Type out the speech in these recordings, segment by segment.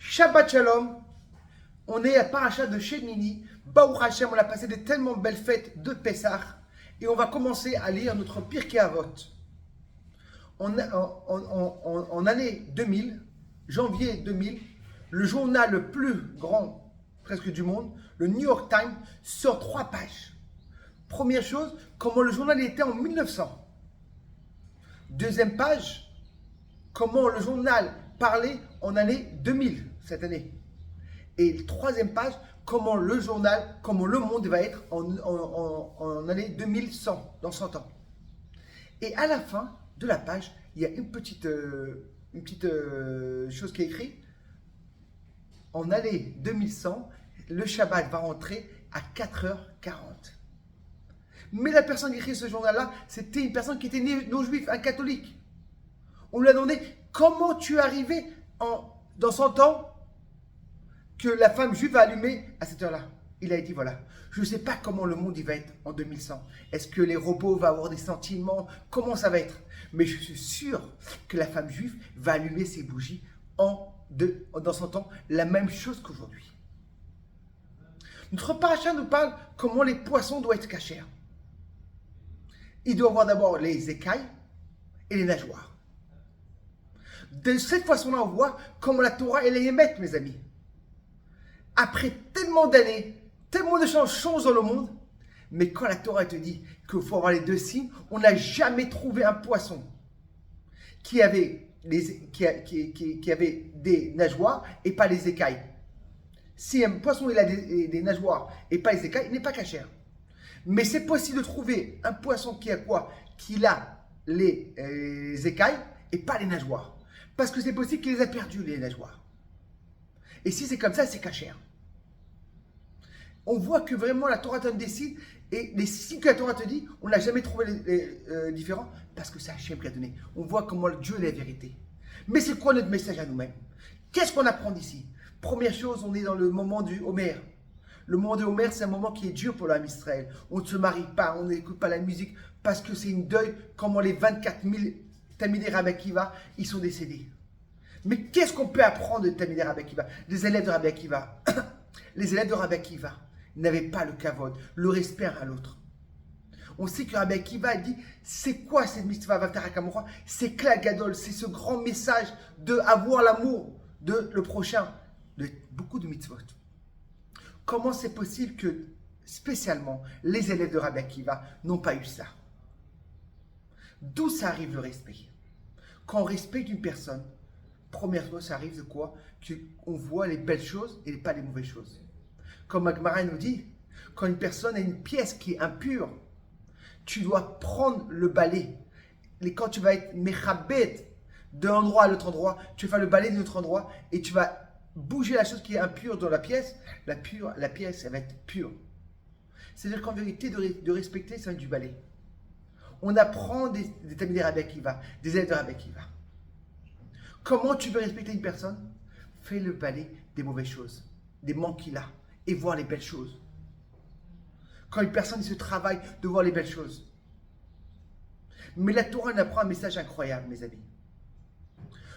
Shabbat Shalom, on est à Parashat de Shemini. Baruch Hashem, on a passé de tellement belles fêtes de Pessah et on va commencer à lire notre Pirkei Avot. En année 2000, janvier 2000, le journal le plus grand presque du monde, le New York Times, sort 3 pages. Première chose, comment le journal était en 1900. Deuxième page, comment le journal parlait en année 2000, cette année. Et troisième page, comment le journal, comment le monde va être en année 2100, dans 100 ans. Et à la fin de la page, il y a une petite chose qui est écrite. En année 2100, le Shabbat va rentrer à 4h40. Mais la personne qui écrit ce journal-là, c'était une personne qui était non-juif, un catholique. On lui a demandé, comment tu es arrivé dans 100 ans que la femme juive va allumer à cette heure-là? Il a dit, voilà, je ne sais pas comment le monde il va être en 2100. Est-ce que les robots vont avoir des sentiments? Comment ça va être? Mais je suis sûr que la femme juive va allumer ses bougies dans 100 ans, la même chose qu'aujourd'hui. Notre paracha nous parle comment les poissons doivent être cachés. Il doit avoir d'abord les écailles et les nageoires. De cette façon-là, on voit comment la Torah elle est émette, mes amis. Après tellement d'années, tellement de choses changent dans le monde, mais quand la Torah te dit qu'il faut avoir les deux signes, on n'a jamais trouvé un poisson qui avait des nageoires et pas les écailles. Si un poisson il a des nageoires et pas les écailles, il n'est pas cachère. Mais c'est possible de trouver un poisson qui a quoi? Qui a les écailles et pas les nageoires. Parce que c'est possible qu'il les a perdus, les nageoires. Et si c'est comme ça, c'est cachère. On voit que vraiment la Torah donne des signes, et les signes que la Torah te dit, on n'a jamais trouvé les différents, parce que c'est Hachem qui a donné. On voit comment Dieu est la vérité. Mais c'est quoi notre message à nous-mêmes? Qu'est-ce qu'on apprend d'ici? Première chose, on est dans le moment du Homer. Le moment du Homer, c'est un moment qui est dur pour l'âme Israël. On ne se marie pas, on n'écoute pas la musique, parce que c'est une deuil, comment les 24 000 Talmidei Rabbi Akiva, ils sont décédés. Mais qu'est-ce qu'on peut apprendre de Talmidei Rabbi Akiva, des élèves de Rabbi Akiva? Les élèves de Rabbi Akiva n'avaient pas le kavod, le respect à l'autre. On sait que Rabbi Akiva dit, c'est quoi cette mitzvah Vaftarah Kamora? C'est Klal Gadol, c'est ce grand message d'avoir l'amour de le prochain, de beaucoup de mitzvot. Comment c'est possible que, spécialement, les élèves de Rabbi Akiva n'ont pas eu ça? D'où ça arrive le respect? Quand on respecte une personne, première fois, ça arrive de quoi? Qu'on voit les belles choses et pas les mauvaises choses. Comme Agmara nous dit, quand une personne a une pièce qui est impure, tu dois prendre le balai. Et quand tu vas être mechabet d'un endroit à l'autre endroit, tu vas faire le balai d'un autre endroit et tu vas bouger la chose qui est impure dans la pièce. La pièce, elle va être pure. C'est-à-dire qu'en vérité, de respecter, c'est du balai. On apprend des Talmidei Rabbi Akiva, des élèves de Rabbi Akiva. Comment tu veux respecter une personne? Fais le balai des mauvaises choses, des manques qu'il a, et voir les belles choses. Quand une personne se travaille, de voir les belles choses. Mais la Torah nous apprend un message incroyable, mes amis.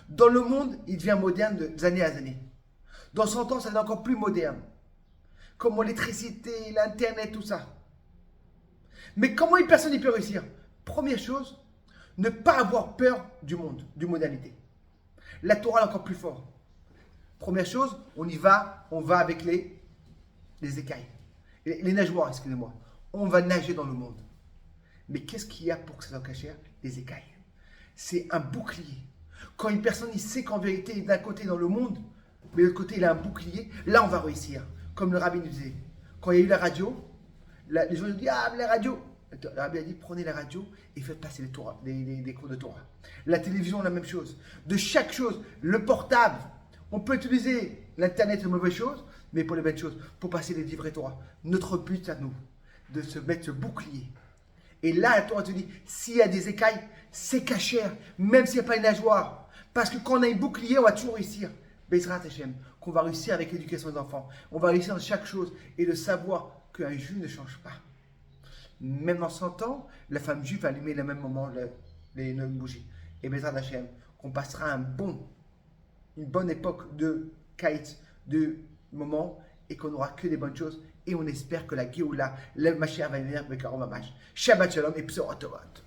Dans le monde, il devient moderne d'année à année. Dans 100 ans, ça devient encore plus moderne. Comme l'électricité, l'internet, tout ça. Mais comment une personne peut réussir? Première chose, ne pas avoir peur du monde, du modernité. La Torah est encore plus fort. Première chose, on va avec les écailles, les nageoires, excusez-moi. On va nager dans le monde. Mais qu'est-ce qu'il y a pour que ça soit caché? Les écailles. C'est un bouclier. Quand une personne il sait qu'en vérité, d'un côté dans le monde, mais de l'autre côté, il a un bouclier, là on va réussir. Comme le rabbi nous disait. Quand il y a eu la radio, les gens nous disent, ah, la radio. Le rabbi a dit, prenez la radio et faites passer des cours de Torah. La télévision, la même chose. De chaque chose, le portable, on peut utiliser l'internet de mauvaises choses, mais pour les belles choses, pour passer les livrets Torah. Notre but à nous, de se mettre ce bouclier. Et là, la Torah te dit, s'il y a des écailles, c'est cachère, même s'il n'y a pas une nageoire. Parce que quand on a un bouclier, on va toujours réussir. Bezrat Hashem, qu'on va réussir avec l'éducation des enfants. On va réussir dans chaque chose et de savoir qu'un juif ne change pas. Même dans 100 ans, la femme juive va allumer le même moment les bougies. Et Bezrat Hashem, qu'on passera une bonne époque de kite de moment et qu'on n'aura que des bonnes choses. Et on espère que la Géoula, le Mashiach va venir avec un Mamash. Shabbat Shalom et Psorot Tovat.